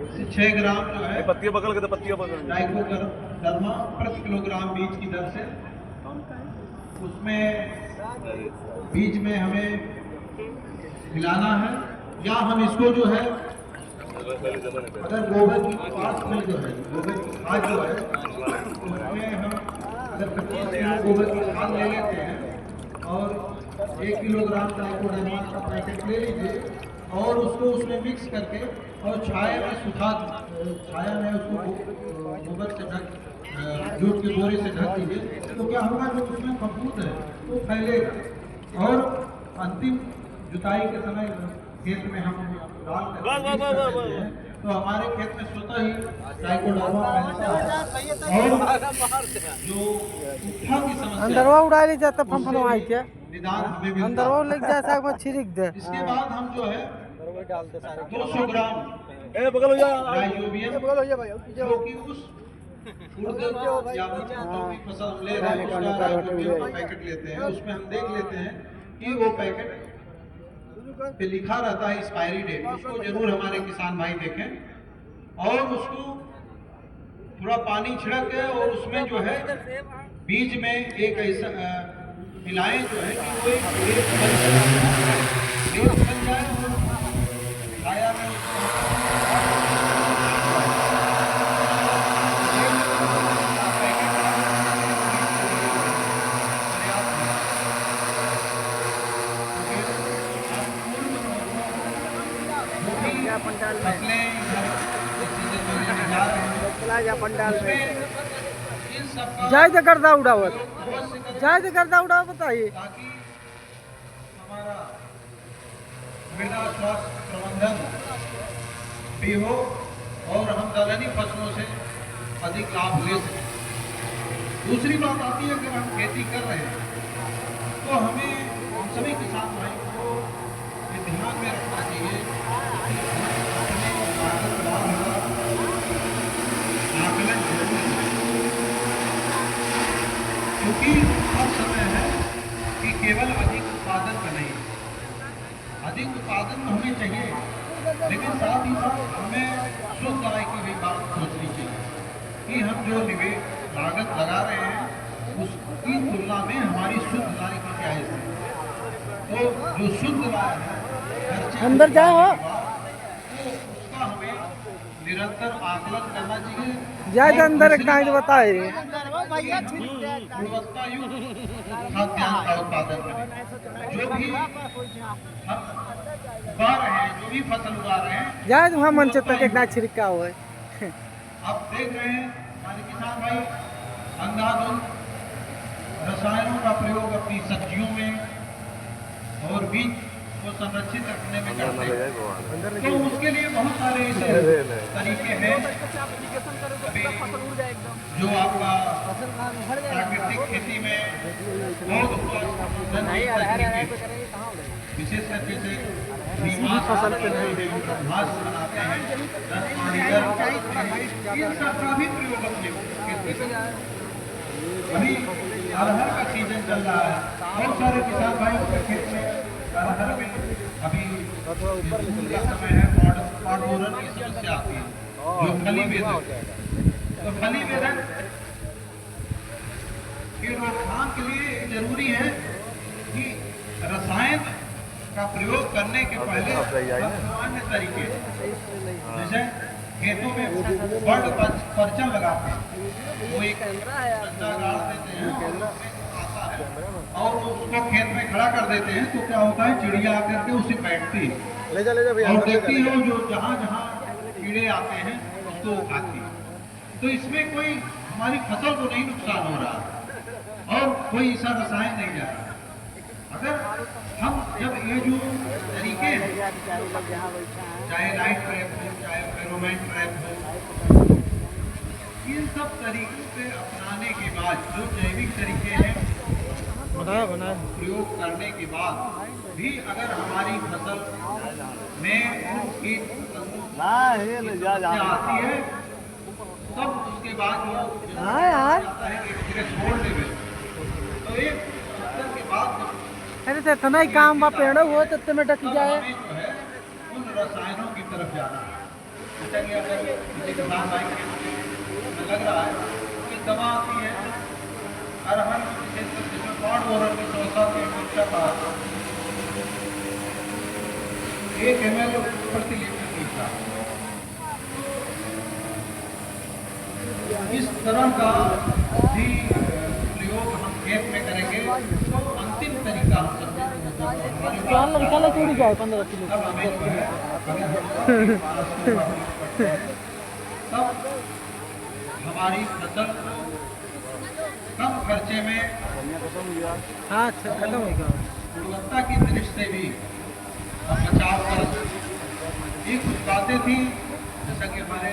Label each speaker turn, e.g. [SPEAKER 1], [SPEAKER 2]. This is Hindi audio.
[SPEAKER 1] 6 ग्राम जो है
[SPEAKER 2] पत्तियां पकड़ के, पत्तियां पकड़
[SPEAKER 1] ट्राइकोडर्मा प्रति किलोग्राम बीज की दर से, उसमें बीज में हमें मिलाना है, या हम इसको जो है अगर गोबर की खाद में जो है, गोबर की खाद जो है उसमें हम अगर 25 किलो गोबर की खाद ले लेते हैं और 1 किलोग्राम ट्राइकोडर्मा का पैकेट ले लीजिए और उसको उसमें मिक्स करके और छाया में सुखा, छाया में उसको गोबर से ढक, जूट के बोरे से ढक दीजिए, तो क्या होगा, जो उसमें फफूंद है वो फैलेगा और अंतिम जुताई के समय खेत में हम डाल करते हैं तो हमारे खेत में स्वतः ही ट्राइकोडर्मा फैलता है और जो उठा की समस्या
[SPEAKER 3] अंदरवा उड़ा ले जाता फनफनवा के
[SPEAKER 1] निदान हमें मिलता
[SPEAKER 3] अंदरवा लग जाए साग में छिड़क दे।
[SPEAKER 1] इसके बाद हम जो है 200 ग्राम
[SPEAKER 2] बगल हो जा,
[SPEAKER 1] राइजोबियम जो कि उस उड़द या जो भी फसल ले रहे हैं उसका राइजोबियम पैकेट लेते हैं, उसमें हम देख लेते हैं कि वो पैकेट पे लिखा रहता है एक्सपायरी डेट, उसको जरूर हमारे किसान भाई देखें और उसको थोड़ा पानी छिड़क के और उसमें जो है बीज में एक ऐसा मिलाएं जो है कि वो एक लेप बन जाए और छाया में
[SPEAKER 3] पंडाल में जाए तो गर्दा उड़ावत, जाए तो गर्दा उड़ाव बताइए,
[SPEAKER 1] ताकि हमारा मृदा स्वास्थ्य प्रबंधन भी हो और हम दलहनी फसलों से अधिक लाभ ले सकें। दूसरी बात आती है, अगर हम खेती कर रहे हैं तो हमें हम सभी किसान भाई को ये ध्यान में रखना चाहिए कि आकलन जरूरी है, क्योंकि अब समय है कि केवल अधिक उत्पादन का नहीं, अधिक उत्पादन तो हमें चाहिए लेकिन साथ ही साथ हमें शुद्ध आय की भी बात सोचनी चाहिए कि हम जो निवेश लागत लगा रहे हैं उसकी तुलना में हमारी शुद्ध आय की क्या है। तो जो शुद्ध आय है
[SPEAKER 3] अंदर जाओ,
[SPEAKER 1] तो उसका हमें निरंतर आकलन करना चाहिए।
[SPEAKER 3] जाए तो अंदर एक टाइम बताए
[SPEAKER 1] गुणवत्ता युक्त खाद्यान्न का उत्पादन करें। जो भी हम उगा रहे हैं, जो भी फसल उगा रहे हैं,
[SPEAKER 3] जाए तो वहाँ मंच तक एक ना छिड़का हुआ है।
[SPEAKER 1] आप देख रहे हैं हमारे किसान भाई अंधाधुंध रसायनों का प्रयोग अपनी सब्जियों में और बीज को संरक्षित रखने में करते हैं, तो उसके लिए बहुत सारे ऐसे तरीके हैं। अभी जो आपका प्राकृतिक खेती में बहुत विशेष करके से फसल घास बनाते हैं, इन सब का भी प्रयोग अपने खेती में। अभी अरहर का सीजन चल रहा है, बहुत सारे किसान भाइयों के खेत में अरहर में अभी का समय है, पॉडोरन की समस्या आती है, जो फली वेदक है। तो फली वेदक की रोकथाम के लिए जरूरी है कि रसायन का प्रयोग करने के पहले सामान्य तरीके, जैसे खेतों में बर्ड पर्चा लगाते हैं, वो एक डंडा गाड़ देते हैं और उसको खेत में खड़ा कर देते हैं, तो क्या होता है, चिड़िया आकर के उसे बैठती है और देखती है जो जहाँ जहाँ कीड़े आते हैं उसको खाती है। तो इसमें कोई हमारी फसल को नहीं नुकसान हो रहा और कोई ऐसा रसायन नहीं जा रहा। अगर हम जब ये जो तरीके हैं, चाहे लाइट ट्रैप हो, चाहे फेरोमोन ट्रैप हो, इन सब तरीकों पे अपनाने के बाद, जो जैविक तरीके हैं प्रयोग करने के बाद भी अगर हमारी फसल में कीट आती है, तब उसके बाद जो आता है कि छोड़ देवे, तो एक के बाद
[SPEAKER 3] अरे तो नहीं काम बा पेड़ हो तो तुम्हें डक जाए,
[SPEAKER 1] जो है उन रसायनों की तरफ जाना है। जैसा कि अगर किसी किसान भाई के में लग रहा है कि दवा आती है अरहर जिसमें पॉट बोरर की 100 की अपेक्षा था 1 ml प्रति लीटर पीता। इस तरह का भी प्रयोग हम खेत में करेंगे तो अंतिम तरीका हम
[SPEAKER 3] चूड़ी जाए 15 किलो
[SPEAKER 1] तब हमें जो है तब हमारी फसल को कम खर्चे में
[SPEAKER 3] हाँ अच्छा खत्म हो गया
[SPEAKER 1] गुणवत्ता की दृष्टि से भी हम बचाव कर ये कुछ बातें थी जैसा कि हमारे